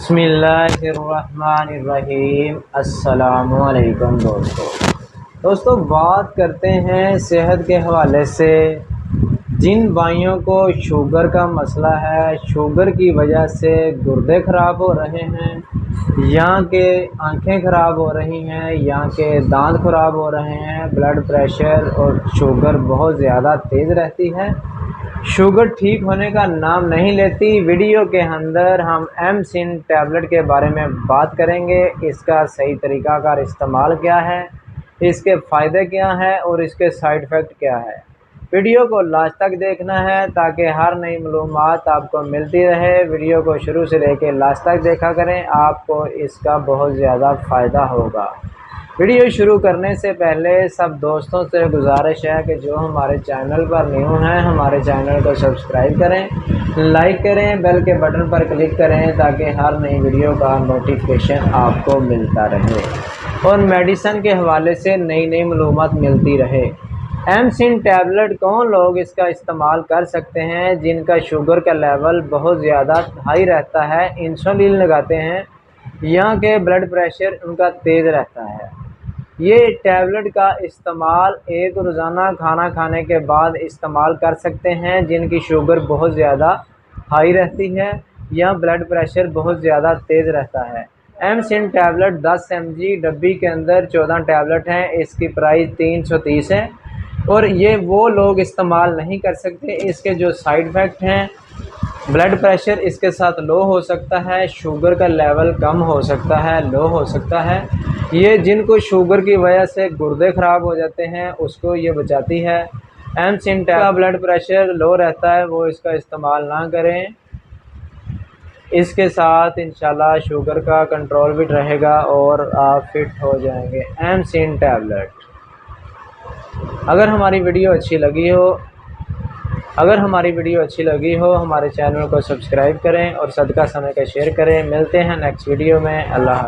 बिस्मिल्लाहिर्रहमानिर्रहीम। अस्सलामुअलैकुम दोस्तों, बात करते हैं सेहत के हवाले से। जिन भाइयों को शुगर का मसला है, शुगर की वजह से गुर्दे ख़राब हो रहे हैं, या के आंखें ख़राब हो रही हैं, या के दांत ख़राब हो रहे हैं, ब्लड प्रेशर और शुगर बहुत ज़्यादा तेज़ रहती है, शुगर ठीक होने का नाम नहीं लेती। वीडियो के अंदर हम एमसिन टैबलेट के बारे में बात करेंगे। इसका सही तरीक़ाकार इस्तेमाल क्या है, इसके फ़ायदे क्या हैं और इसके साइड इफ़ेक्ट क्या है। वीडियो को लास्ट तक देखना है ताकि हर नई मालूमात आपको मिलती रहे। वीडियो को शुरू से लेकर लास्ट तक देखा करें, आपको इसका बहुत ज़्यादा फ़ायदा होगा। वीडियो शुरू करने से पहले सब दोस्तों से गुजारिश है कि जो हमारे चैनल पर न्यू हैं, हमारे चैनल को सब्सक्राइब करें, लाइक करें, बेल के बटन पर क्लिक करें ताकि हर नई वीडियो का नोटिफिकेशन आपको मिलता रहे और मेडिसिन के हवाले से नई नई मालूमात मिलती रहे। एमसिन टैबलेट कौन लोग इसका इस्तेमाल कर सकते हैं? जिनका शुगर का लेवल बहुत ज़्यादा हाई रहता है, इंसुलिन लगाते हैं, या के ब्लड प्रेशर उनका तेज़ रहता है। ये टैबलेट का इस्तेमाल एक रोज़ाना खाना खाने के बाद इस्तेमाल कर सकते हैं जिनकी शुगर बहुत ज़्यादा हाई रहती है या ब्लड प्रेशर बहुत ज़्यादा तेज़ रहता है। एमसिन टैबलेट 10 mg डब्बी के अंदर 14 टैबलेट हैं। इसकी प्राइस 330 है और ये वो लोग इस्तेमाल नहीं कर सकते। इसके जो साइड इफ़ेक्ट हैं, ब्लड प्रेशर इसके साथ लो हो सकता है, शुगर का लेवल कम हो सकता है, लो हो सकता है। ये जिनको शुगर की वजह से गुर्दे ख़राब हो जाते हैं उसको ये बचाती है। एमसिन का ब्लड प्रेशर लो रहता है, वो इसका इस्तेमाल ना करें। इसके साथ इंशाल्लाह शुगर का कंट्रोल भी रहेगा और आप फिट हो जाएंगे। एमसिन टैबलेट। अगर हमारी वीडियो अच्छी लगी हो हमारे चैनल को सब्सक्राइब करें और सदका समय का शेयर करें। मिलते हैं नेक्स्ट वीडियो में। अल्लाह।